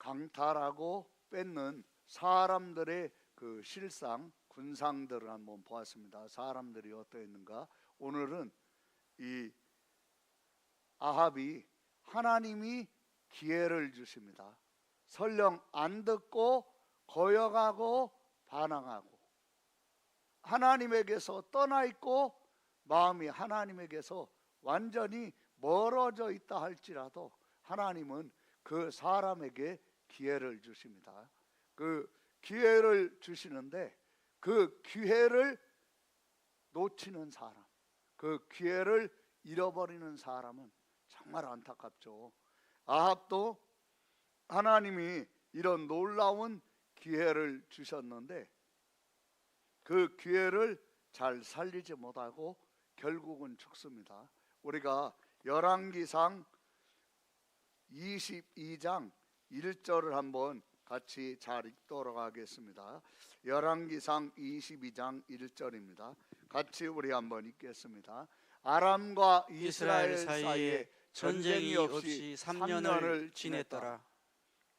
강탈하고 뺏는 사람들의 그 실상, 군상들을 한번 보았습니다. 사람들이 어떠했는가? 오늘은 이 아합이 하나님이 기회를 주십니다. 설령 안 듣고 거역하고 반항하고 하나님에게서 떠나 있고 마음이 하나님에게서 완전히 멀어져 있다 할지라도 하나님은 그 사람에게 기회를 주십니다. 그 기회를 주시는데 그 기회를 놓치는 사람, 그 기회를 잃어버리는 사람은 정말 안타깝죠. 아합도 하나님이 이런 놀라운 기회를 주셨는데 그 기회를 잘 살리지 못하고 결국은 죽습니다. 우리가 열왕기상 22장 1절을 한번 같이 잘 읽도록 하겠습니다. 열왕기상 22장 1절입니다. 같이 우리 한번 읽겠습니다. 아람과 이스라엘 사이에 전쟁이 없이 3년을 지냈더라.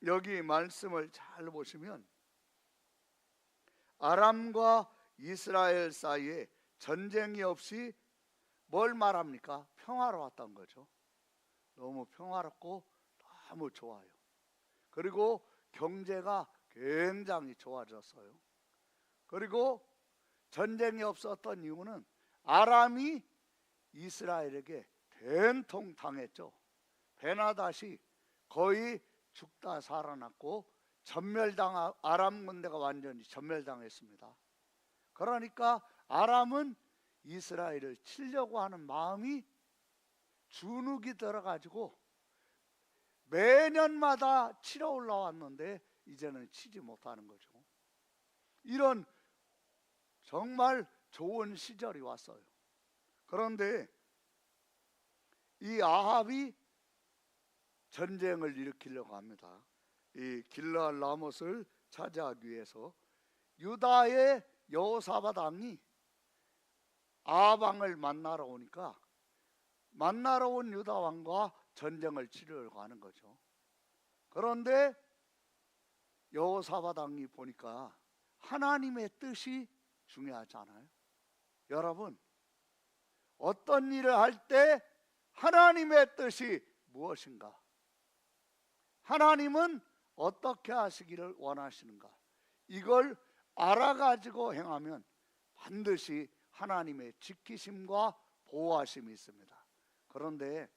여기 말씀을 잘 보시면 아람과 이스라엘 사이에 전쟁이 없이 뭘 말합니까? 평화로웠던 거죠. 너무 평화롭고 너무 좋아요. 그리고 경제가 굉장히 좋아졌어요. 그리고 전쟁이 없었던 이유는 아람이 이스라엘에게 된통 당했죠. 베나닷이 거의 죽다 살아났고 아람 군대가 완전히 전멸당했습니다. 그러니까 아람은 이스라엘을 치려고 하는 마음이 주눅이 들어가지고 매년마다 치러 올라왔는데 이제는 치지 못하는 거죠. 이런 정말 좋은 시절이 왔어요. 그런데 이 아합이 전쟁을 일으키려고 합니다. 이 길르앗 라못을 차지하기 위해서 유다의 여호사밧 왕이 아합 왕을 만나러 오니까 만나러 온 유다 왕과 전쟁을 치르려고 하는 거죠. 그런데 여호사밧 왕이 보니까 하나님의 뜻이 중요하잖아요. 여러분, 어떤 일을 할 때 하나님의 뜻이 무엇인가? 하나님은 어떻게 하시기를 원하시는가? 이걸 알아가지고 행하면 반드시 하나님의 지키심과 보호하심이 있습니다. 그런데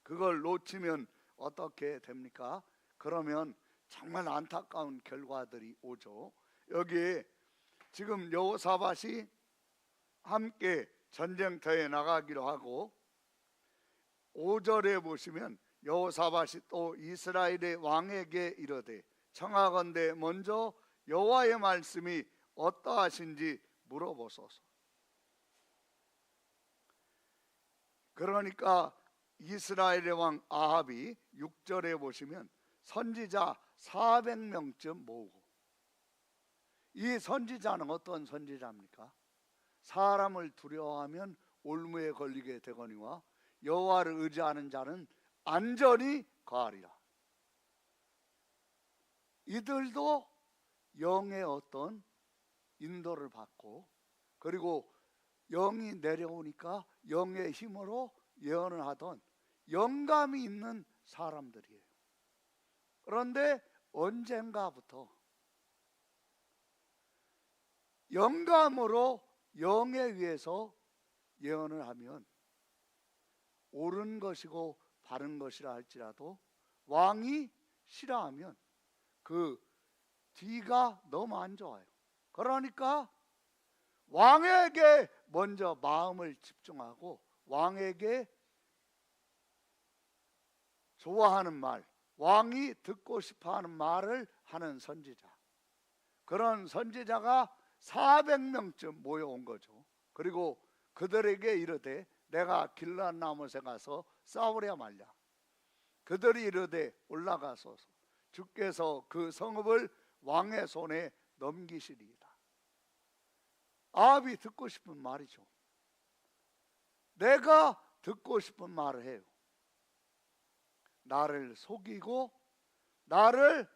그걸 놓치면 어떻게 됩니까? 그러면 정말 안타까운 결과들이 오죠. 여기에 지금 여호사밧이 함께 전쟁터에 나가기로 하고 5절에 보시면 여호사밧이 또 이스라엘의 왕에게 이르되 청하건대 먼저 여호와의 말씀이 어떠하신지 물어보소서. 그러니까 이스라엘의 왕 아합이 6절에 보시면 선지자 400명쯤 모으고, 이 선지자는 어떤 선지자입니까? 사람을 두려워하면 올무에 걸리게 되거니와 여호와를 의지하는 자는 안전히 거하리라. 이들도 영의 어떤 인도를 받고, 그리고 영이 내려오니까 영의 힘으로 예언을 하던 영감이 있는 사람들이에요. 그런데 언젠가부터 영감으로 영에 의해서 예언을 하면 옳은 것이고 바른 것이라 할지라도 왕이 싫어하면 그 뒤가 너무 안 좋아요. 그러니까 왕에게 먼저 마음을 집중하고 왕에게 좋아하는 말, 왕이 듣고 싶어하는 말을 하는 선지자, 그런 선지자가 400명쯤 모여온 거죠. 그리고 그들에게 이르되 내가 길르앗 라못에 가서 싸우랴 말랴. 그들이 이르되 올라가소서. 주께서 그 성읍을 왕의 손에 넘기시리이다. 아합이 듣고 싶은 말이죠. 내가 듣고 싶은 말을 해요. 나를 속이고 나를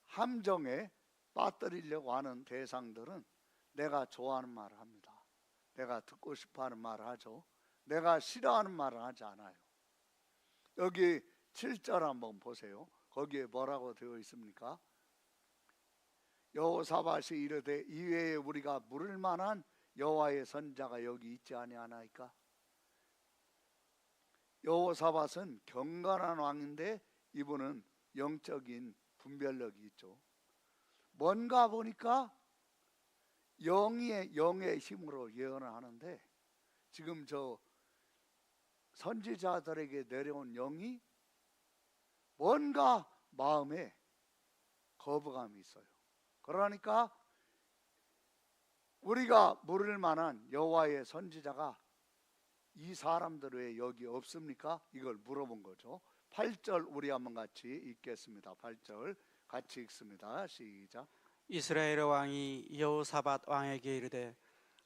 함정에 빠뜨리려고 하는 대상들은 내가 좋아하는 말을 합니다. 내가 듣고 싶어하는 말을 하죠. 내가 싫어하는 말을 하지 않아요. 여기 7절 한번 보세요. 거기에 뭐라고 되어 있습니까? 여호사밧이 이르되 이외에 우리가 물을 만한 여호와의 선자가 여기 있지 아니하나이까? 여호사밧은 경건한 왕인데 이분은 영적인 분별력이 있죠. 뭔가 보니까 영의 힘으로 예언을 하는데 지금 저 선지자들에게 내려온 영이 뭔가 마음에 거부감이 있어요. 그러니까 우리가 물을 만한 여호와의 선지자가 이 사람들 왜 여기 없습니까? 이걸 물어본 거죠. 8절 우리 한번 같이 읽겠습니다. 8절 같이 읽습니다. 시작. 이스라엘 왕이 여호사밧 왕에게 이르되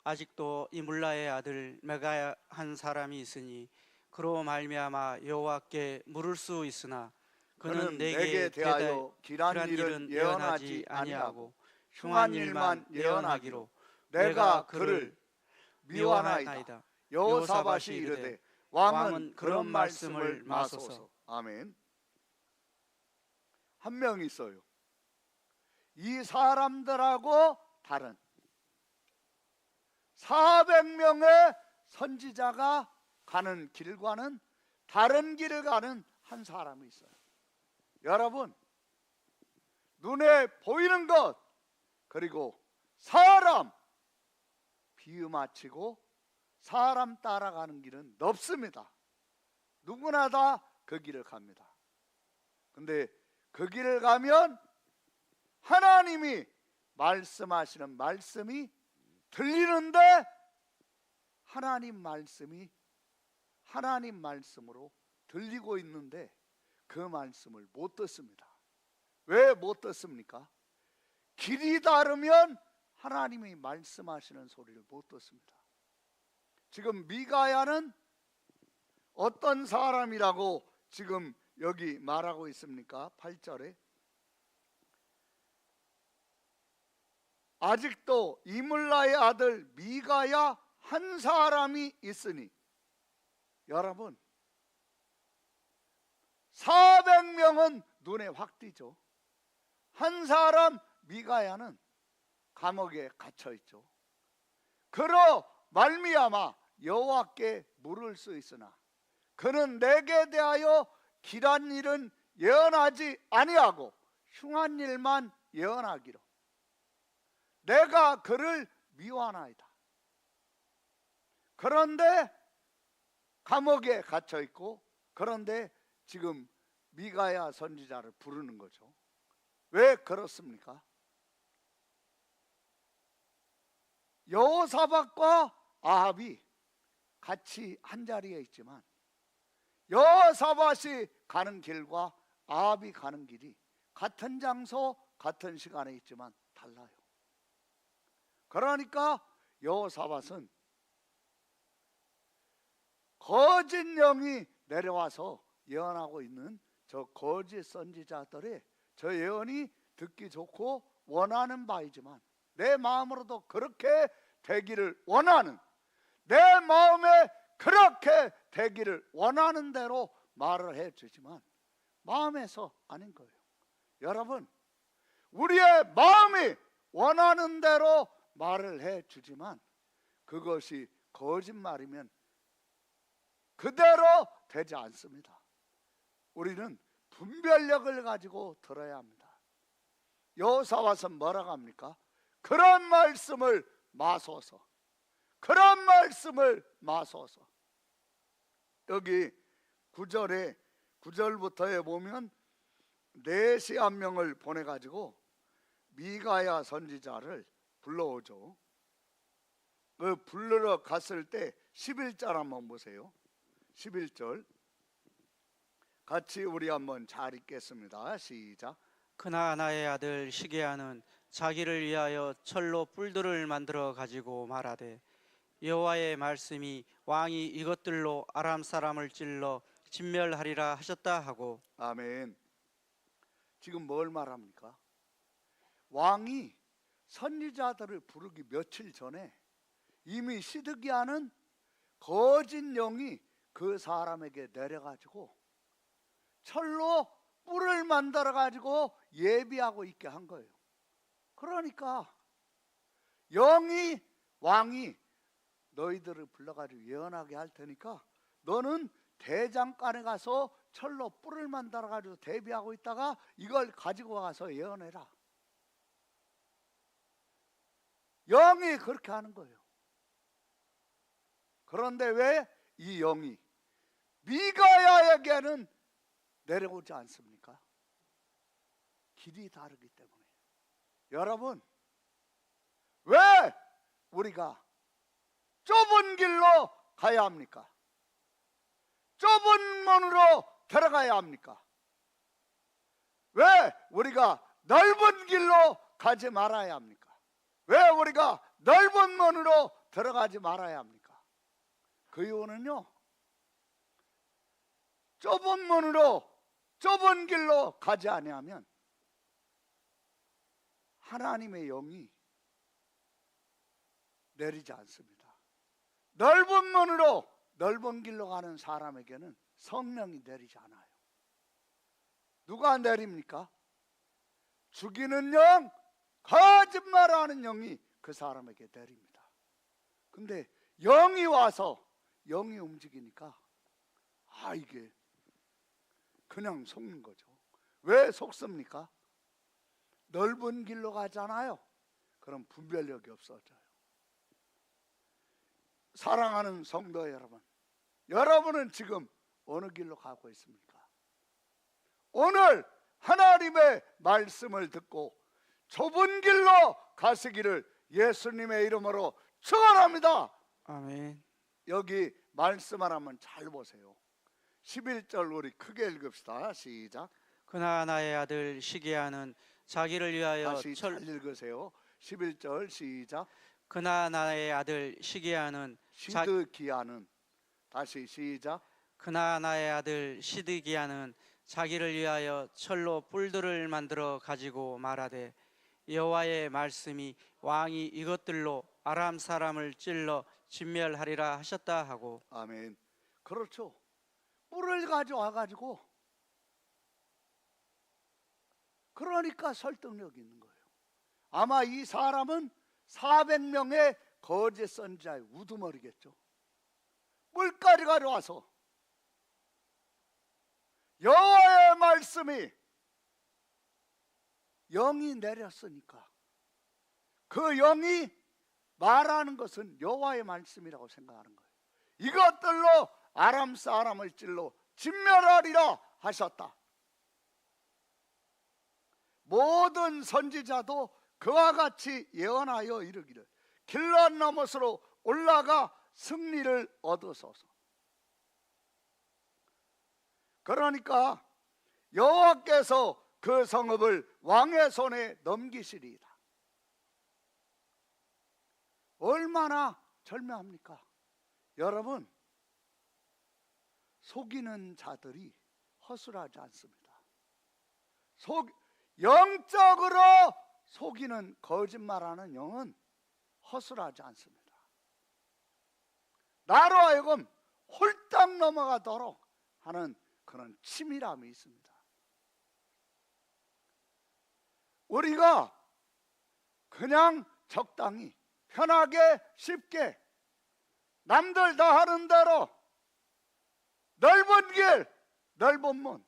아직도 이물라의 아들 메가야 한 사람이 있으니 그로 말미암아 여호와께 물을 수 있으나 그는 내게 대하여 길한 일은 예언하지 아니하고 흉한 일만 예언하기로 내가 그를 미워하나이다. 여호사밧이 이르되 왕은 그런 말씀을 마소서. 아멘. 한 명 있어요. 이 사람들하고 다른 400명의 선지자가 가는 길과는 다른 길을 가는 한 사람이 있어요. 여러분, 눈에 보이는 것 그리고 사람 비유 맞추고 사람 따라가는 길은 넓습니다. 누구나 다 그 길을 갑니다. 근데 그 길을 가면 하나님이 말씀하시는 말씀이 들리는데 하나님 말씀이 하나님 말씀으로 들리고 있는데 그 말씀을 못 듣습니다. 왜 못 듣습니까? 길이 다르면 하나님이 말씀하시는 소리를 못 듣습니다. 지금 미가야는 어떤 사람이라고 지금 여기 말하고 있습니까? 8절에 아직도 이물라의 아들 미가야 한 사람이 있으니, 여러분 400명은 눈에 확 띄죠. 한 사람 미가야는 감옥에 갇혀 있죠. 그러 말미암아 여호와께 물을 수 있으나 그는 내게 대하여 길한 일은 예언하지 아니하고 흉한 일만 예언하기로 내가 그를 미워하나이다. 그런데 감옥에 갇혀 있고, 그런데 지금 미가야 선지자를 부르는 거죠. 왜 그렇습니까? 여호사밧과 아합이 같이 한 자리에 있지만 여호사밧이 가는 길과 아합이 가는 길이 같은 장소 같은 시간에 있지만 달라요. 그러니까 여호사밧은 거짓 영이 내려와서 예언하고 있는 저 거짓 선지자들의 저 예언이 듣기 좋고 원하는 바이지만 내 마음으로도 그렇게 되기를 원하는, 내 마음에 그렇게 되기를 원하는 대로 말을 해주지만 마음에서 아닌 거예요. 여러분, 우리의 마음이 원하는 대로 말을 해주지만 그것이 거짓말이면 그대로 되지 않습니다. 우리는 분별력을 가지고 들어야 합니다. 여호사밧은 뭐라고 합니까? 그런 말씀을 마소서, 그런 말씀을 마소서. 여기 9절부터에 보면 넷이 한 명을 보내가지고 미가야 선지자를 불러오죠. 그 부르러 갔을 때 11절 한번 보세요. 11절 같이 우리 한번 잘 읽겠습니다. 시작. 그나아나의 아들 시게야는 자기를 위하여 철로 뿔들을 만들어 가지고 말하되 여호와의 말씀이 왕이 이것들로 아람 사람을 찔러 진멸하리라 하셨다 하고. 아멘. 지금 뭘 말합니까? 왕이 선지자들을 부르기 며칠 전에 이미 시드기야는 거짓 영이 그 사람에게 내려가지고 철로 뿔을 만들어 가지고 예비하고 있게 한 거예요. 그러니까 왕이 너희들을 불러가지고 예언하게 할 테니까 너는 대장간에 가서 철로 뿔을 만들어 가지고 대비하고 있다가 이걸 가지고 가서 예언해라. 영이 그렇게 하는 거예요. 그런데 왜 이 영이 미가야에게는 내려오지 않습니까? 길이 다르기 때문에. 여러분, 왜 우리가 좁은 길로 가야 합니까? 좁은 문으로 들어가야 합니까? 왜 우리가 넓은 길로 가지 말아야 합니까? 왜 우리가 넓은 문으로 들어가지 말아야 합니까? 그 이유는요, 좁은 문으로 좁은 길로 가지 아니하면 하나님의 영이 내리지 않습니다. 넓은 문으로 넓은 길로 가는 사람에게는 성령이 내리지 않아요. 누가 내립니까? 죽이는 영, 거짓말하는 영이 그 사람에게 내립니다. 근데 영이 와서 영이 움직이니까 이게 그냥 속는 거죠. 왜 속습니까? 넓은 길로 가잖아요. 그럼 분별력이 없어져요. 사랑하는 성도 여러분, 여러분은 지금 어느 길로 가고 있습니까? 오늘 하나님의 말씀을 듣고 좁은 길로 가시기를 예수님의 이름으로 축원합니다. 아멘. 여기 말씀 하나만 잘 보세요. 11절 우리 크게 읽읍시다. 시작. 그나 나의 아들 시기야는 자기를 위하여 다시 잘 읽으세요. 11절 시작. 그나 나의 아들 시기야는 시드기야는 다시 시작. 그나 나의 아들 시드기야는 자기를 위하여 철로 뿔들을 만들어 가지고 말하되 여호와의 말씀이 왕이 이것들로 아람 사람을 찔러 진멸하리라 하셨다 하고. 아멘. 그렇죠. 뿔을 가져와 가지고 그러니까 설득력 있는 거예요. 아마 이 사람은 400명의 거짓 선지자의 우두머리겠죠. 뿔까지 가져와서 여호와의 말씀이 영이 내렸으니까 그 영이 말하는 것은 여호와의 말씀이라고 생각하는 거예요. 이것들로 아람 사람을 찔러 진멸하리라 하셨다. 모든 선지자도 그와 같이 예언하여 이르기를 길앗 너머스로 올라가 승리를 얻으소서. 그러니까 여호와께서 그 성읍을 왕의 손에 넘기시리이다. 얼마나 절묘합니까? 여러분, 속이는 자들이 허술하지 않습니다. 영적으로 속이는 거짓말하는 영은 허술하지 않습니다. 나로 하여금 홀딱 넘어가도록 하는 그런 치밀함이 있습니다. 우리가 그냥 적당히 편하게 쉽게 남들 다 하는 대로 넓은 길, 넓은 문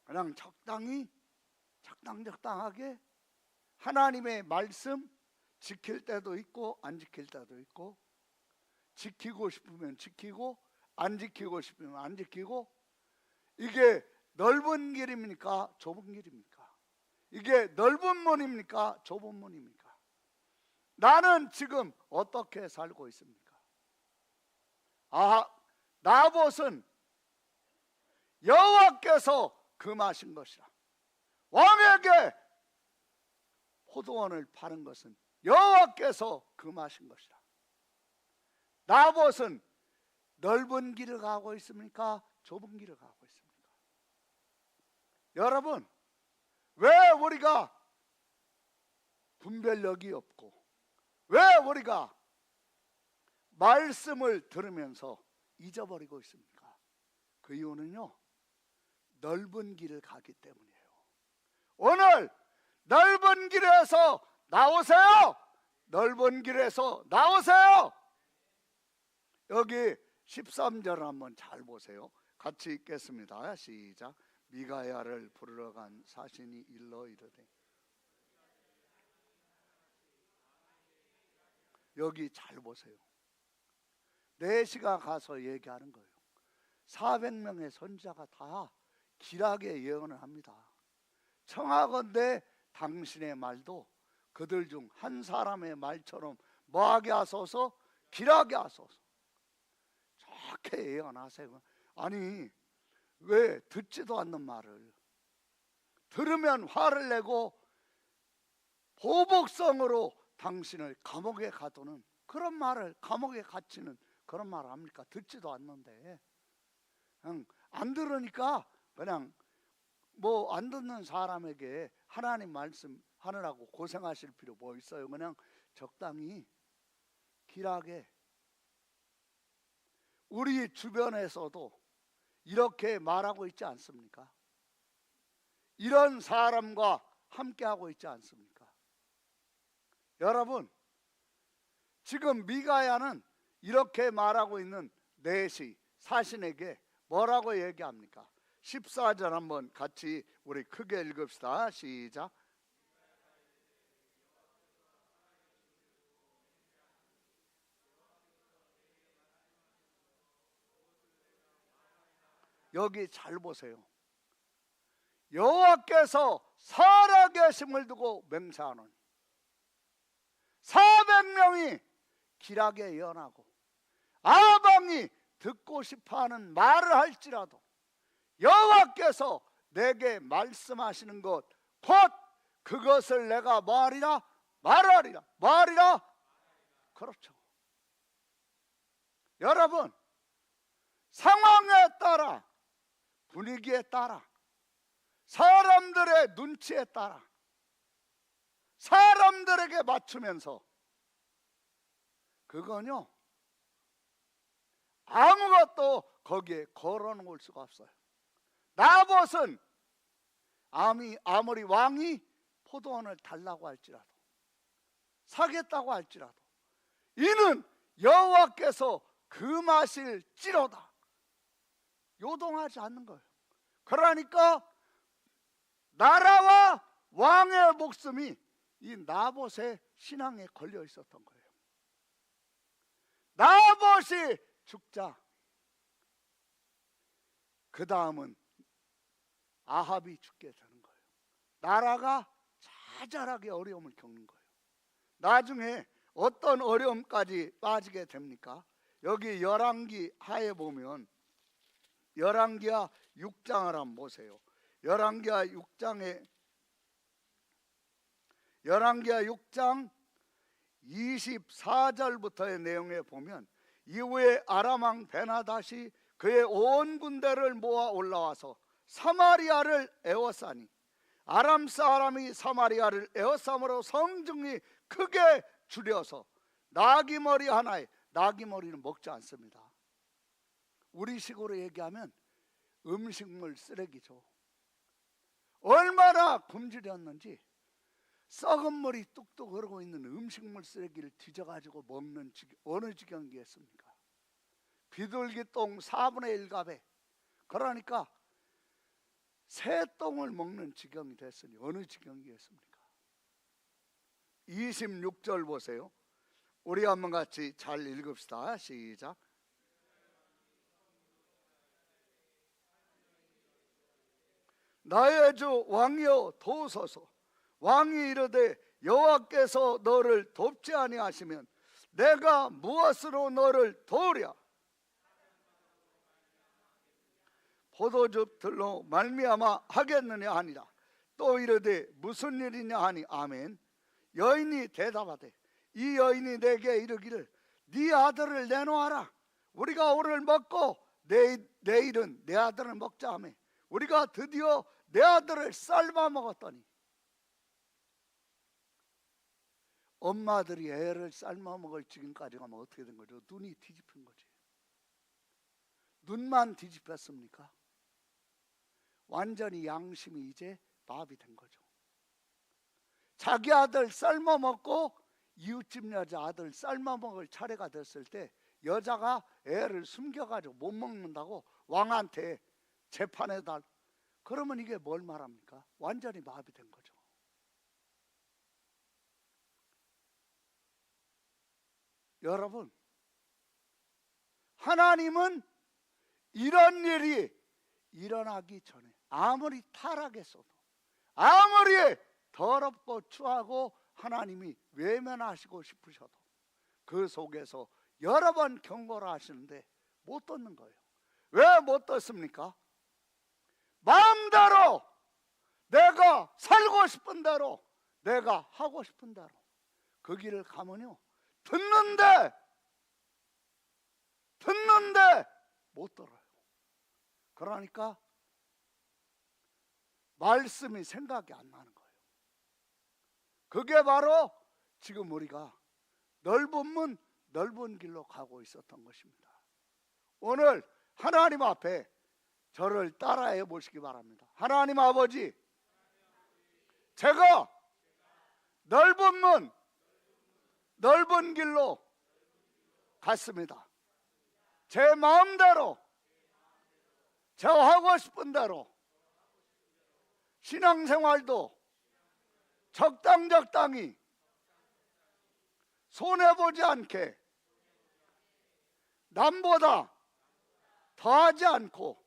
그냥 적당하게 하나님의 말씀 지킬 때도 있고 안 지킬 때도 있고, 지키고 싶으면 지키고 안 지키고 싶으면 안 지키고, 이게 넓은 길입니까? 좁은 길입니까? 이게 넓은 문입니까? 좁은 문입니까? 나는 지금 어떻게 살고 있습니까? 나봇은 여호와께서 금하신 것이라. 왕에게 포도원을 파는 것은 여호와께서 금하신 것이라. 나봇은 넓은 길을 가고 있습니까? 좁은 길을 가고 있습니까? 여러분, 왜 우리가 분별력이 없고 왜 우리가 말씀을 들으면서 잊어버리고 있습니까? 그 이유는요, 넓은 길을 가기 때문이에요. 오늘 넓은 길에서 나오세요. 넓은 길에서 나오세요. 여기 13절 한번 잘 보세요. 같이 읽겠습니다. 시작. 미가야를 부르러 간 사신이 일러 이르되. 여기 잘 보세요. 내시가 가서 얘기하는 거예요. 400명의 선지자가 다 길하게 예언을 합니다. 청하건대 당신의 말도 그들 중 한 사람의 말처럼 뭐하게 하소서, 길하게 하소서. 좋게 예언하세요. 아니, 왜 듣지도 않는 말을 들으면 화를 내고 보복성으로 당신을 감옥에 가두는 그런 말을, 감옥에 갇히는 그런 말을 합니까? 듣지도 않는데 그냥 안 들으니까 그냥 뭐 안 듣는 사람에게 하나님 말씀 하느라고 고생하실 필요 뭐 있어요? 그냥 적당히 길하게. 우리 주변에서도 이렇게 말하고 있지 않습니까? 이런 사람과 함께하고 있지 않습니까? 여러분, 지금 미가야는 이렇게 말하고 있는 내시 사신에게 뭐라고 얘기합니까? 14절 한번 같이 우리 크게 읽읍시다. 시작. 여기 잘 보세요. 여호와께서 살아계심을 두고 맹세하노니 400명이 길하게 예언하고 아방이 듣고 싶어하는 말을 할지라도 여호와께서 내게 말씀하시는 것 곧 그것을 내가 말하리라. 그렇죠. 여러분, 상황에 따라, 분위기에 따라, 사람들의 눈치에 따라 사람들에게 맞추면서 그건요 아무것도 거기에 걸어놓을 수가 없어요. 나봇은 아무리 왕이 포도원을 달라고 할지라도, 사겠다고 할지라도 이는 여호와께서 금하실지로다 요동하지 않는 거예요. 그러니까 나라와 왕의 목숨이 이 나봇의 신앙에 걸려 있었던 거예요. 나봇이 죽자 그 다음은 아합이 죽게 되는 거예요. 나라가 자잘하게 어려움을 겪는 거예요. 나중에 어떤 어려움까지 빠지게 됩니까? 여기 열왕기 하에 보면 열왕기하 6장을 한번 보세요. 열왕기하 6장 24절부터의 내용에 보면 이후에 아람 왕 베나닷이 그의 온 군대를 모아 올라와서 사마리아를 에워싸니 아람 사람이 사마리아를 에워싸므로 성중이 크게 줄여서 나귀머리 하나에, 나귀머리는 먹지 않습니다. 우리 식으로 얘기하면 음식물 쓰레기죠. 얼마나 굶주렸는지 썩은 머리 뚝뚝 흐르고 있는 음식물 쓰레기를 뒤져가지고 먹는 어느 지경이겠습니까? 비둘기똥 4분의 1값에, 그러니까 새똥을 먹는 지경이 됐으니 어느 지경이겠습니까? 26절 보세요. 우리 한번 같이 잘 읽읍시다. 시작. 나의 주 왕이여 도우소서. 왕이 이르되 여호와께서 너를 돕지 아니하시면 내가 무엇으로 너를 도우랴? 포도즙들로 말미암아 하겠느냐 하니라. 또 이르되 무슨 일이냐 하니 아멘. 여인이 대답하되 이 여인이 내게 이르기를 네 아들을 내놓아라. 우리가 오늘 먹고 내일은 내 아들을 먹자 하매 우리가 드디어 내 아들을 삶아 먹었더니, 엄마들이 애를 삶아 먹을 지금까지 가면 어떻게 된 거죠? 눈이 뒤집힌 거지. 눈만 뒤집혔습니까? 완전히 양심이 이제 마비된 거죠. 자기 아들 삶아 먹고 이웃집 여자 아들 삶아 먹을 차례가 됐을 때 여자가 애를 숨겨가지고 못 먹는다고 왕한테 재판에다, 그러면 이게 뭘 말합니까? 완전히 마비된 거죠. 여러분, 하나님은 이런 일이 일어나기 전에 아무리 타락했어도, 아무리 더럽고 추하고 하나님이 외면하시고 싶으셔도 그 속에서 여러 번 경고를 하시는데 못 듣는 거예요. 왜 못 듣습니까? 마음대로 내가 살고 싶은 대로, 내가 하고 싶은 대로 그 길을 가면요, 듣는데 못 들어요. 그러니까 말씀이 생각이 안 나는 거예요. 그게 바로 지금 우리가 넓은 문 넓은 길로 가고 있었던 것입니다. 오늘 하나님 앞에 저를 따라해 보시기 바랍니다. 하나님 아버지, 제가 넓은 문 넓은 길로 갔습니다. 제 마음대로, 제가 하고 싶은 대로 신앙생활도 적당히 손해보지 않게 남보다 더하지 않고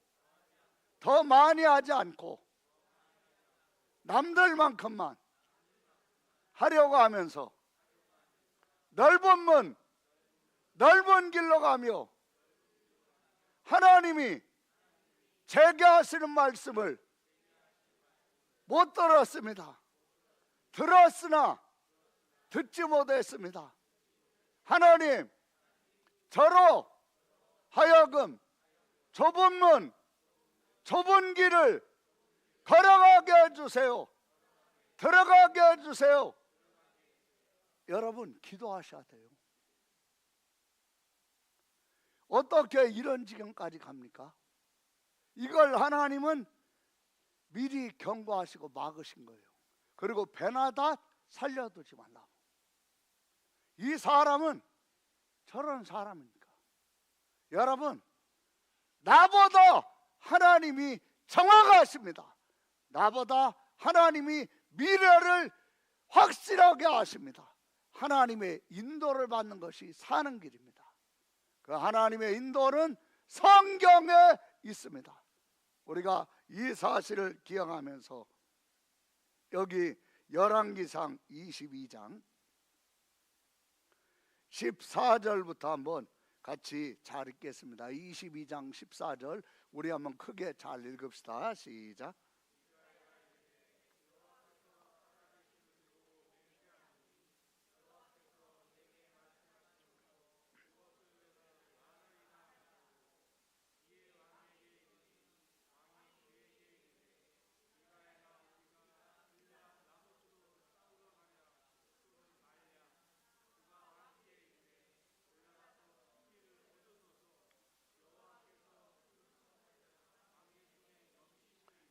더 많이 하지 않고 남들만큼만 하려고 하면서 넓은 문 넓은 길로 가며 하나님이 제게 하시는 말씀을 못 들었습니다. 들었으나 듣지 못했습니다. 하나님, 저로 하여금 좁은 문 좁은 길을 걸어가게 해주세요. 들어가게 해주세요. 여러분, 기도하셔야 돼요. 어떻게 이런 지경까지 갑니까? 이걸 하나님은 미리 경고하시고 막으신 거예요. 그리고 베나다 살려두지 말라고. 이 사람은 저런 사람입니까? 여러분, 나보다 하나님이 정확하십니다. 나보다 하나님이 미래를 확실하게 아십니다. 하나님의 인도를 받는 것이 사는 길입니다. 그 하나님의 인도는 성경에 있습니다. 우리가 이 사실을 기억하면서 여기 열왕기상 22장 14절부터 한번 같이 잘 읽겠습니다. 22장 14절 우리 한번 크게 잘 읽읍시다. 시작.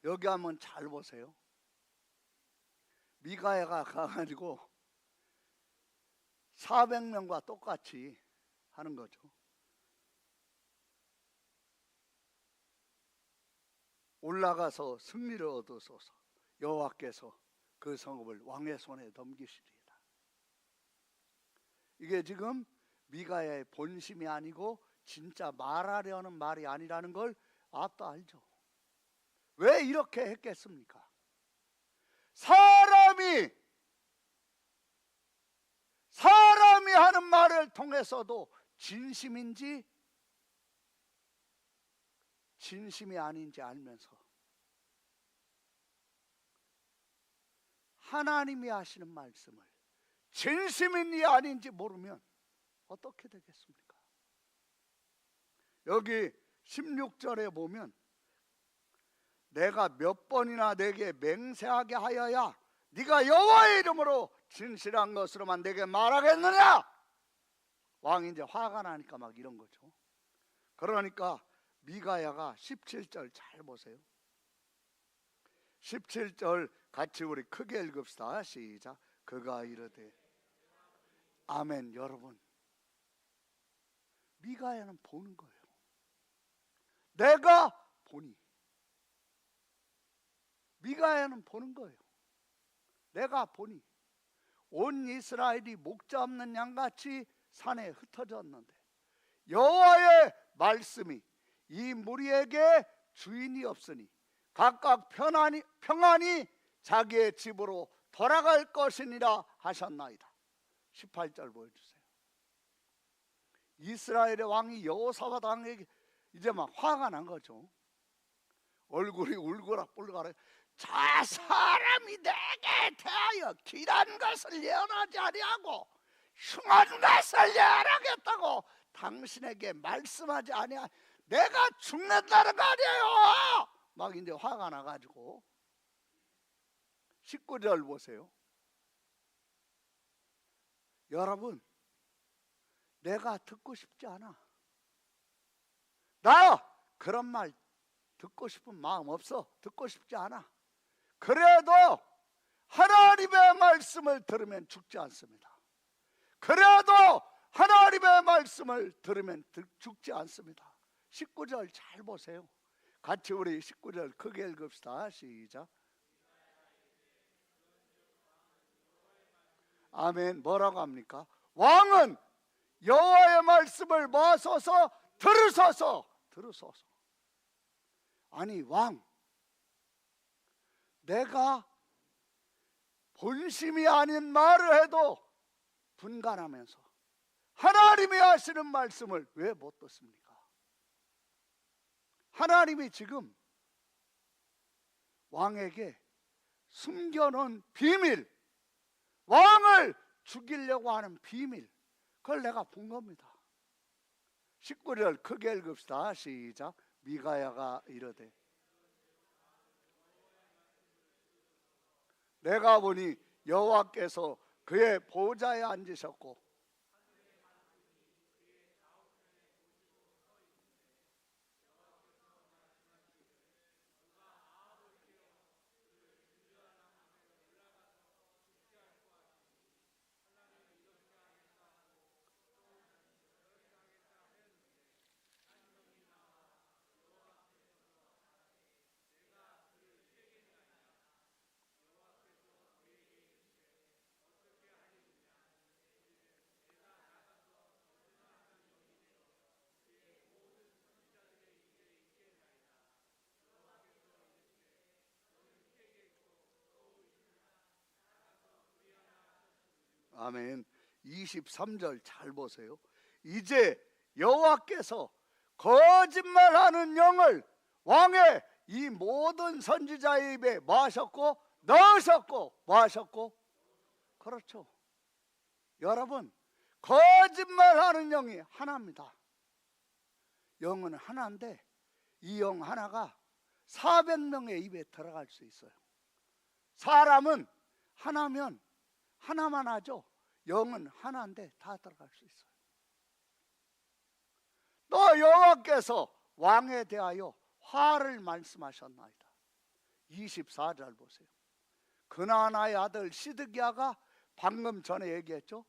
여기 한번 잘 보세요. 미가야가 가가지고 400명과 똑같이 하는 거죠. 올라가서 승리를 얻으소서. 여호와께서 그 성읍을 왕의 손에 넘기시리이다. 이게 지금 미가야의 본심이 아니고 진짜 말하려는 말이 아니라는 걸 앞도 알죠. 왜 이렇게 했겠습니까? 사람이 하는 말을 통해서도 진심인지 진심이 아닌지 알면서 하나님이 하시는 말씀을 진심인지 아닌지 모르면 어떻게 되겠습니까? 여기 16절에 보면 내가 몇 번이나 내게 맹세하게 하여야 네가 여호와의 이름으로 진실한 것으로만 내게 말하겠느냐? 왕이 이제 화가 나니까 막 이런 거죠. 그러니까 미가야가 17절 잘 보세요. 17절 같이 우리 크게 읽읍시다. 시작. 그가 이르되. 아멘. 여러분, 미가야는 보는 거예요. 내가 보니. 미가야는 보는 거예요. 내가 보니 온 이스라엘이 목자 없는 양같이 산에 흩어졌는데 여호와의 말씀이 이 무리에게 주인이 없으니 각각 평안히 자기의 집으로 돌아갈 것이니라 하셨나이다. 18절 보여주세요. 이스라엘의 왕이 여호사밧 왕에게 이제 막 화가 난 거죠. 얼굴이 울그락불그락. 저 사람이 내게 대하여 길한 것을 예언하지 아니하고 흉한 것을 예언하겠다고 당신에게 말씀하지 아니하. 내가 죽는다는 거 아니에요. 막 이제 화가 나가지고 19절 보세요. 여러분, 내가 듣고 싶지 않아. 나 그런 말 듣고 싶은 마음 없어. 듣고 싶지 않아. 그래도 하나님의 말씀을 들으면 죽지 않습니다. 그래도 하나님의 말씀을 들으면 죽지 않습니다. 19절 잘 보세요. 같이 우리 19절 크게 읽읍시다. 시작. 아멘. 뭐라고 합니까? 왕은 여호와의 말씀을 마소서 들으소서. 아니 왕, 내가 본심이 아닌 말을 해도 분간하면서 하나님이 하시는 말씀을 왜 못 듣습니까? 하나님이 지금 왕에게 숨겨놓은 비밀, 왕을 죽이려고 하는 비밀, 그걸 내가 본 겁니다. 19절 크게 읽읍시다. 시작. 미가야가 이르되 내가 보니 여호와께서 그의 보좌에 앉으셨고 아멘. 23절 잘 보세요. 이제 여호와께서 거짓말하는 영을 왕의 이 모든 선지자의 입에 뭐 하셨고? 넣으셨고 뭐 하셨고? 그렇죠. 여러분, 거짓말하는 영이 하나입니다. 영은 하나인데 이 영 하나가 400명의 입에 들어갈 수 있어요. 사람은 하나면 하나만 하죠. 영은 하나인데 다 들어갈 수 있어요. 또 여호와께서 왕에 대하여 화를 말씀하셨나이다. 24절 보세요. 그나나의 아들 시드기야가 방금 전에 얘기했죠.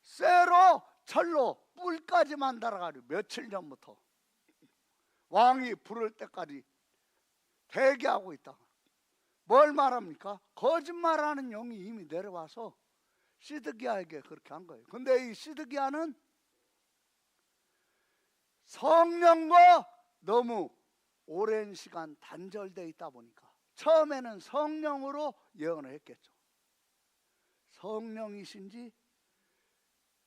쇠로 철로 뿔까지 만들어가지고 며칠 전부터 왕이 부를 때까지 대기하고 있다가 뭘 말합니까? 거짓말하는 영이 이미 내려와서 시드기야에게 그렇게 한 거예요. 근데 이 시드기야는 성령과 너무 오랜 시간 단절되어 있다 보니까 처음에는 성령으로 예언을 했겠죠. 성령이신지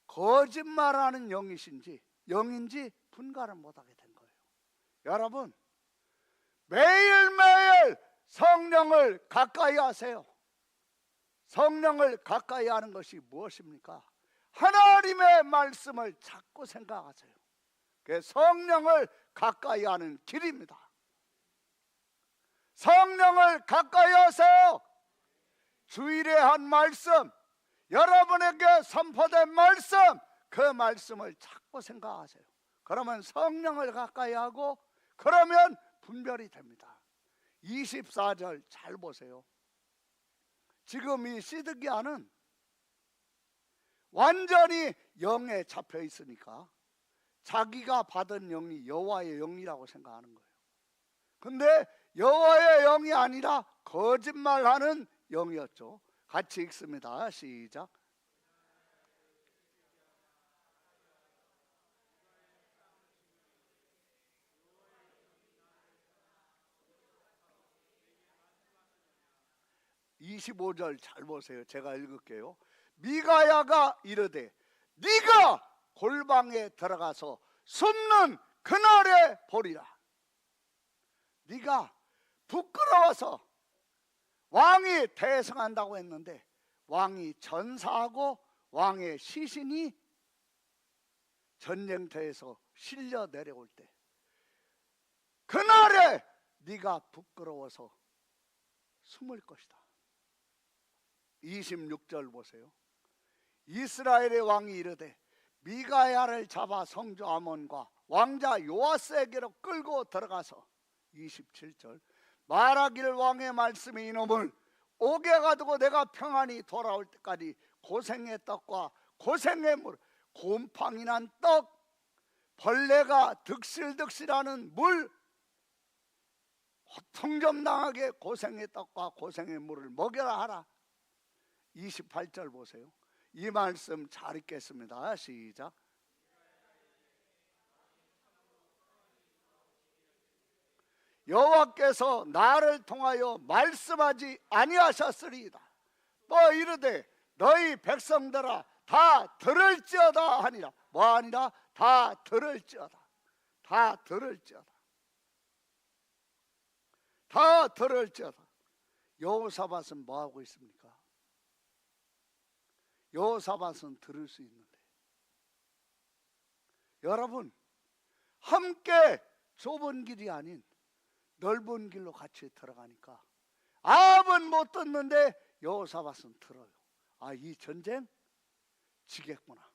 거짓말하는 영인지 분간을 못하게 된 거예요. 여러분, 매일매일 성령을 가까이 하세요. 성령을 가까이 하는 것이 무엇입니까? 하나님의 말씀을 자꾸 생각하세요. 그게 성령을 가까이 하는 길입니다. 성령을 가까이 하세요. 주일에 한 말씀, 여러분에게 선포된 말씀, 그 말씀을 자꾸 생각하세요. 그러면 성령을 가까이 하고, 그러면 분별이 됩니다. 24절 잘 보세요. 지금 이 시드기야는 완전히 영에 잡혀 있으니까 자기가 받은 영이 여호와의 영이라고 생각하는 거예요. 근데 여호와의 영이 아니라 거짓말하는 영이었죠. 같이 읽습니다. 시작. (25절) 잘 보세요. 제가 읽을게요. 미가야가 이르되 네가 골방에 들어가서 숨는 그날에 보리라. 네가 부끄러워서 왕이 대성한다고 했는데 왕이 전사하고 왕의 시신이 전쟁터에서 실려 내려올 때 그날에 네가 부끄러워서 숨을 것이다. 26절 보세요. 이스라엘의 왕이 이르되 미가야를 잡아 성주 아몬과 왕자 요아스에게로 끌고 들어가서 27절 말하기를 왕의 말씀이 이놈을 옥에 가두고 내가 평안히 돌아올 때까지 고생의 떡과 고생의 물, 곰팡이 난 떡, 벌레가 득실득실하는 물, 고통 좀 당하게 고생의 떡과 고생의 물을 먹여라 하라. 28절 보세요. 이 말씀 잘 읽겠습니다. 시작. 여호와께서 나를 통하여 말씀하지 아니하셨으리이다. 또 이르되 너희 백성들아 다 들을지어다 하니라. 뭐 아니라 다 들을지어다. 다 들을지어다. 다 들을지어다. 여호사밧은 뭐 하고 있습니까? 여호사밧은 들을 수 있는데, 여러분 함께 좁은 길이 아닌 넓은 길로 같이 들어가니까 아합은 못 듣는데 여호사밧은 들어요. 아, 이 전쟁 지겠구나.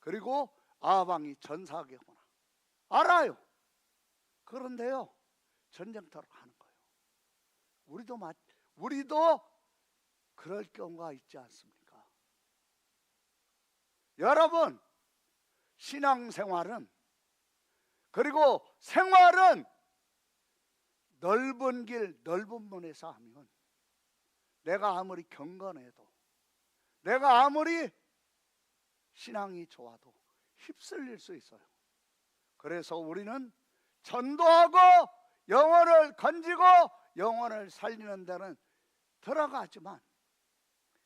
그리고 아합 왕이 전사하겠구나. 알아요. 그런데요, 전쟁터로 가는 거예요. 우리도 그럴 경우가 있지 않습니까? 여러분, 신앙생활은, 그리고 생활은 넓은 길, 넓은 문에서 하면 내가 아무리 경건해도, 내가 아무리 신앙이 좋아도 휩쓸릴 수 있어요. 그래서 우리는 전도하고 영혼을 건지고 영혼을 살리는 데는 들어가지만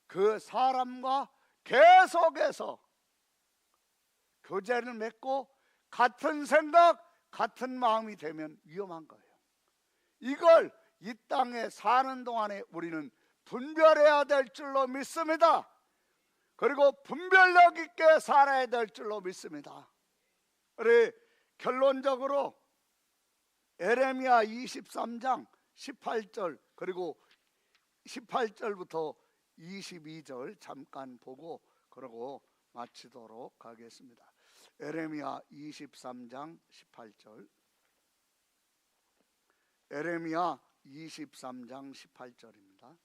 그 사람과 계속해서 교제를 맺고 같은 생각, 같은 마음이 되면 위험한 거예요. 이걸 이 땅에 사는 동안에 우리는 분별해야 될 줄로 믿습니다. 그리고 분별력 있게 살아야 될 줄로 믿습니다. 우리 결론적으로 에레미야 23장 18절 그리고 18절부터 22절 잠깐 보고 그러고 마치도록 하겠습니다. 에레미야 23장 18절, 에레미야 23장 18절입니다.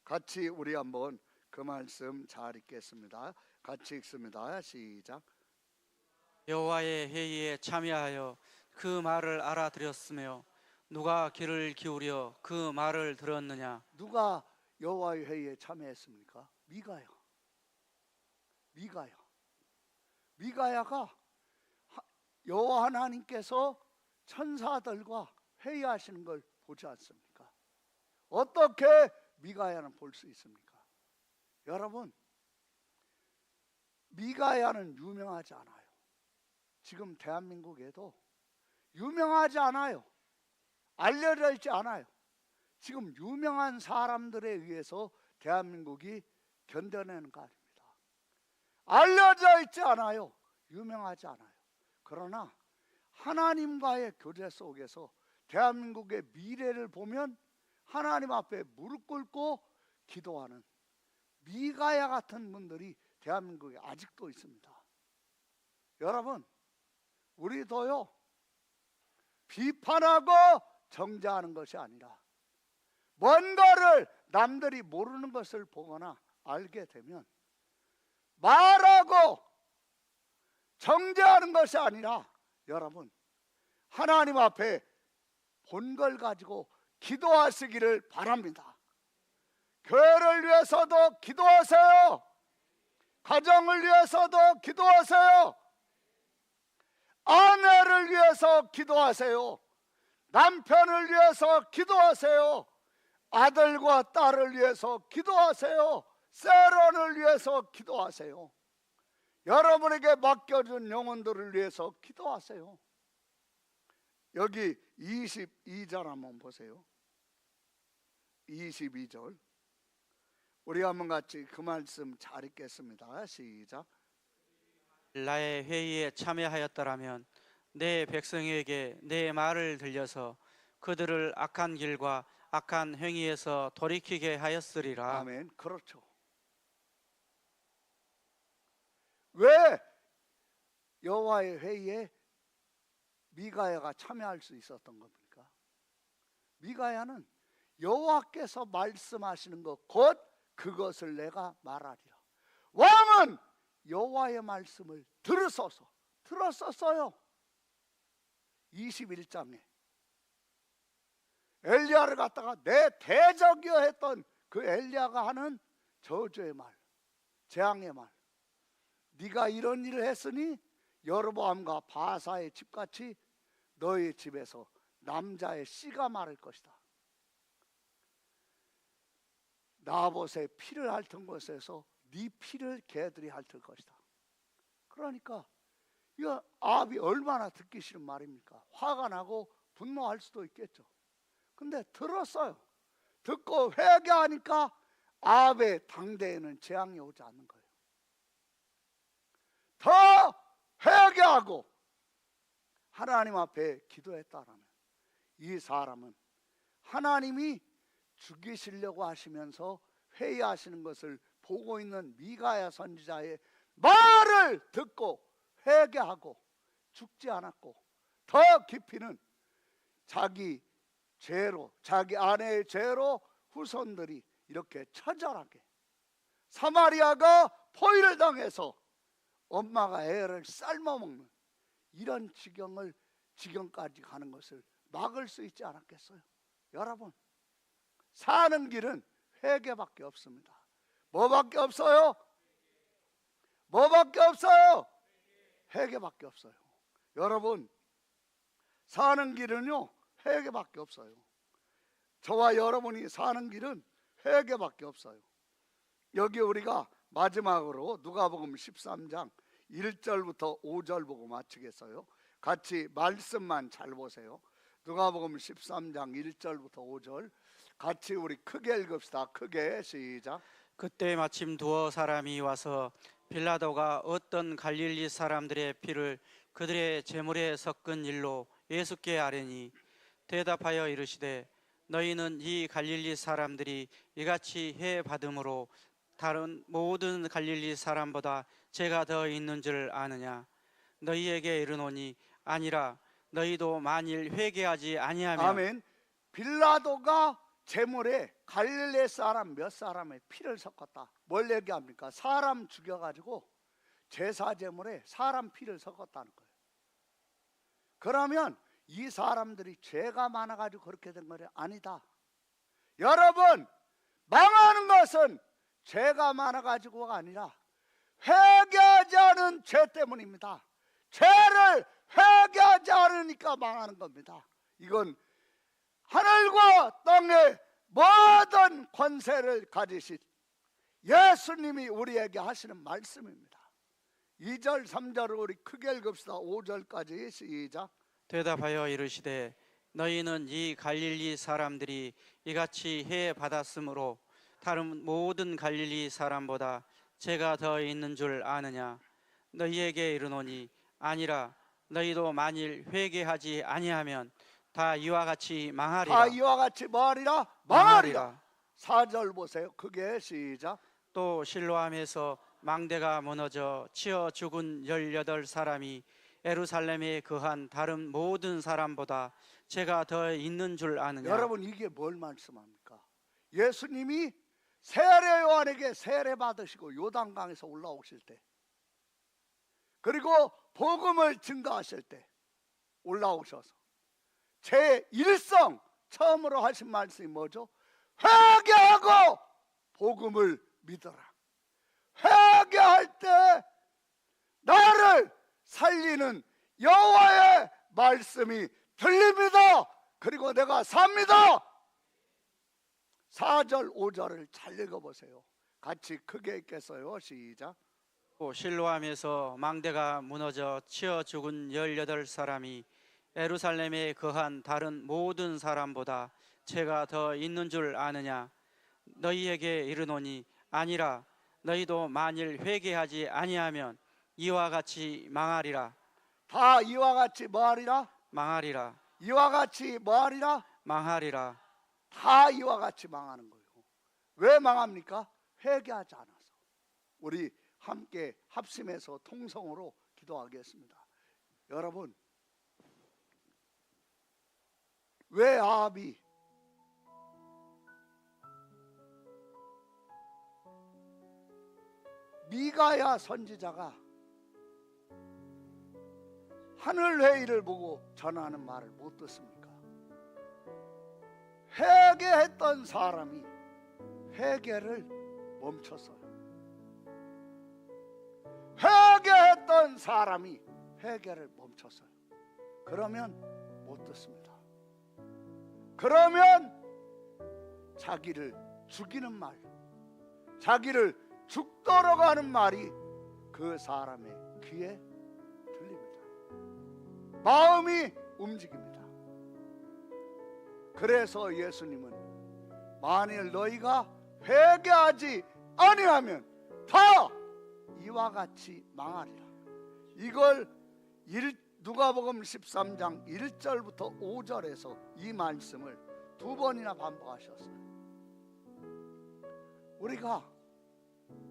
같이 우리 한번 그 말씀 잘 읽겠습니다. 같이 읽습니다. 시작. 여호와의 회의에 참여하여 그 말을 알아들었으며 누가 귀를 기울여 그 말을 들었느냐? 누가 여호와의 회의에 참여했습니까? 미가야가 여호와 하나님께서 천사들과 회의하시는 걸 보지 않습니까? 어떻게 미가야는 볼 수 있습니까? 여러분, 미가야는 유명하지 않아요. 지금 대한민국에도 유명하지 않아요. 알려져 있지 않아요. 지금 유명한 사람들에 의해서 대한민국이 견뎌내는 거 아닙니다. 알려져 있지 않아요. 유명하지 않아요. 그러나 하나님과의 교제 속에서 대한민국의 미래를 보면 하나님 앞에 무릎 꿇고 기도하는 미가야 같은 분들이 대한민국에 아직도 있습니다. 여러분, 우리도요, 비판하고 정죄하는 것이 아니라 뭔가를 남들이 모르는 것을 보거나 알게 되면 말하고 정죄하는 것이 아니라 여러분, 하나님 앞에 본 걸 가지고 기도하시기를 바랍니다. 교회를 위해서도 기도하세요. 가정을 위해서도 기도하세요. 아내를 위해서 기도하세요. 남편을 위해서 기도하세요. 아들과 딸을 위해서 기도하세요. 세론을 위해서 기도하세요. 여러분에게 맡겨준 영혼들을 위해서 기도하세요. 여기 22절 한번 보세요. 22절 우리 한번 같이 그 말씀 잘 읽겠습니다. 시작. 나의 회의에 참여하였더라면 내 백성에게 내 말을 들려서 그들을 악한 길과 악한 행위에서 돌이키게 하였으리라. 아멘. 그렇죠. 왜 여호와의 회의에 미가야가 참여할 수 있었던 겁니까? 미가야는 여호와께서 말씀하시는 것 곧 그것을 내가 말하리라. 왕은 여호와의 말씀을 들었었어요. 21장에 엘리야를 갖다가 내 대적이여 했던 그 엘리야가 하는 저주의 말, 재앙의 말. 네가 이런 일을 했으니 여로보암과 바사의 집같이 너희 집에서 남자의 씨가 마를 것이다. 나봇의 피를 핥은 곳에서 네 피를 개들이 핥을 것이다. 그러니까 이거 아합이 얼마나 듣기 싫은 말입니까? 화가 나고 분노할 수도 있겠죠. 근데 들었어요. 듣고 회개하니까 아합의 당대에는 재앙이 오지 않는 거예요. 더 회개하고 하나님 앞에 기도했다라면 이 사람은 하나님이 죽이시려고 하시면서 회의하시는 것을 보고 있는 미가야 선지자의 말을 듣고 회개하고 죽지 않았고 더 깊이는 자기 죄로, 자기 아내의 죄로 후손들이 이렇게 처절하게 사마리아가 포위를 당해서 엄마가 애를 삶아먹는 이런 지경까지 가는 것을 막을 수 있지 않았겠어요? 여러분, 사는 길은 회개밖에 없습니다. 뭐밖에 없어요? 뭐밖에 없어요? 회개밖에 없어요. 여러분, 사는 길은요 회개밖에 없어요. 저와 여러분이 사는 길은 회개밖에 없어요. 여기 우리가 마지막으로 누가복음 13장 1절부터 5절 보고 마치겠어요. 같이 말씀만 잘 보세요. 누가복음 13장 1절부터 5절 같이 우리 크게 읽읍시다. 크게 시작. 그때 마침 두어 사람이 와서 빌라도가 어떤 갈릴리 사람들의 피를 그들의 제물에 섞은 일로 예수께 아뢰니 대답하여 이르시되 너희는 이 갈릴리 사람들이 이같이 해 받음으로 다른 모든 갈릴리 사람보다 죄가 더 있는 줄 아느냐? 너희에게 이르노니 아니라 너희도 만일 회개하지 아니하면. 아멘. 빌라도가 제물에 갈릴리 사람 몇 사람의 피를 섞었다. 뭘 얘기합니까? 사람 죽여가지고 제사 제물에 사람 피를 섞었다는 거예요. 그러면 이 사람들이 죄가 많아가지고 그렇게 된 거냐? 아니다. 여러분, 망하는 것은 죄가 많아가지고가 아니라 회개하지 않은 죄 때문입니다. 죄를 회개하지 않으니까 망하는 겁니다. 이건 하늘과 땅의 모든 권세를 가지신 예수님이 우리에게 하시는 말씀입니다. 2절 3절을 우리 크게 읽읍시다. 5절까지 시작. 대답하여 이르시되 너희는 이 갈릴리 사람들이 이같이 해 받았으므로 다른 모든 갈릴리 사람보다 죄가 더 있는 줄 아느냐? 너희에게 이르노니 아니라 너희도 만일 회개하지 아니하면 다 이와 같이 망하리라. 다 이와 같이 뭐하리라? 망하리라. 4절 보세요. 크게 시작. 또 실로암에서 망대가 무너져 치어 죽은 18사람이 예루살렘에 거한 다른 모든 사람보다 죄가 더 있는 줄 아느냐. 여러분, 이게 뭘 말씀합니까? 예수님이 세례 요한에게 세례 받으시고 요단강에서 올라오실 때, 그리고 복음을 증거하실 때 올라오셔서 제1성 처음으로 하신 말씀이 뭐죠? 회개하고 복음을 믿어라. 회개할 때 나를 살리는 여호와의 말씀이 들립니다. 그리고 내가 삽니다. 4절 5절을 잘 읽어보세요. 같이 크게 읽겠어요. 시작. 또 실로암에서 망대가 무너져 치어 죽은 18사람이 예루살렘에 거한 다른 모든 사람보다 죄가 더 있는 줄 아느냐. 너희에게 이르노니 아니라 너희도 만일 회개하지 아니하면 이와 같이 망하리라. 다 이와 같이 뭐하리라? 망하리라. 이와 같이 뭐하리라? 망하리라. 다 이와 같이 망하는 거예요. 왜 망합니까? 회개하지 않아서. 우리 함께 합심해서 통성으로 기도하겠습니다. 여러분, 왜 아합이 미가야 선지자가 하늘 회의를 보고 전하는 말을 못 듣습니까? 회개했던 사람이 회개를 멈췄어요. 회개했던 사람이 회개를 멈췄어요. 그러면 못 듣습니다. 그러면 자기를 죽이는 말, 자기를 죽도록 하는 말이 그 사람의 귀에 들립니다. 마음이 움직입니다. 그래서 예수님은 만일 너희가 회개하지 아니하면 다 이와 같이 망하리라. 이걸 누가복음 13장 1절부터 5절에서 이 말씀을 2번이나 반복하셨어요. 우리가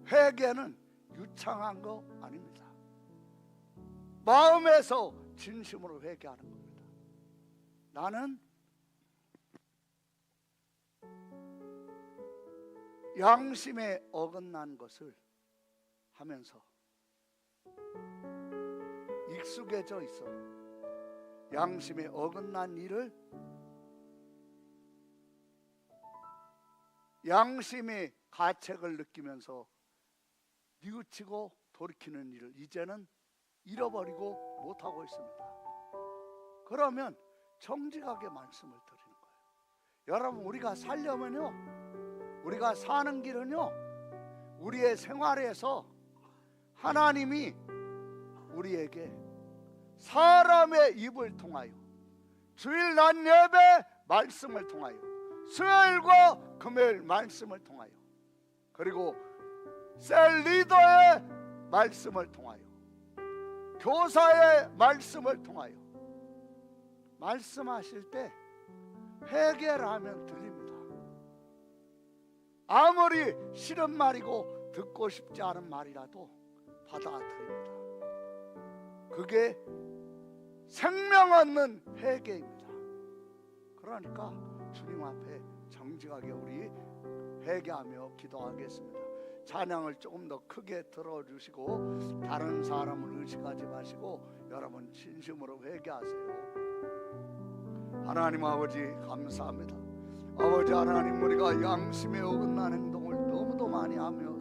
회개는 유창한 거 아닙니다. 마음에서 진심으로 회개하는 겁니다. 나는 양심에 어긋난 것을 하면서 익숙해져 있어. 양심에 어긋난 일을, 양심의 가책을 느끼면서 뉘우치고 돌이키는 일을 이제는 잃어버리고 못하고 있습니다. 그러면 정직하게 말씀을 드리는 거예요. 여러분, 우리가 살려면요, 우리가 사는 길은요, 우리의 생활에서 하나님이 우리에게 사람의 입을 통하여, 주일 낮 예배 말씀을 통하여, 수요일과 금요일 말씀을 통하여, 그리고 셀 리더의 말씀을 통하여, 교사의 말씀을 통하여 말씀하실 때 회개를 하면 들립니다. 아무리 싫은 말이고 듣고 싶지 않은 말이라도 받아들입니다. 그게 생명 얻는 회개입니다. 그러니까 주님 앞에 정직하게 우리 회개하며 기도하겠습니다. 찬양을 조금 더 크게 들어주시고 다른 사람을 의식하지 마시고 여러분 진심으로 회개하세요. 하나님 아버지 감사합니다. 아버지 하나님, 우리가 양심에 어긋난 행동을 너무도 많이 하며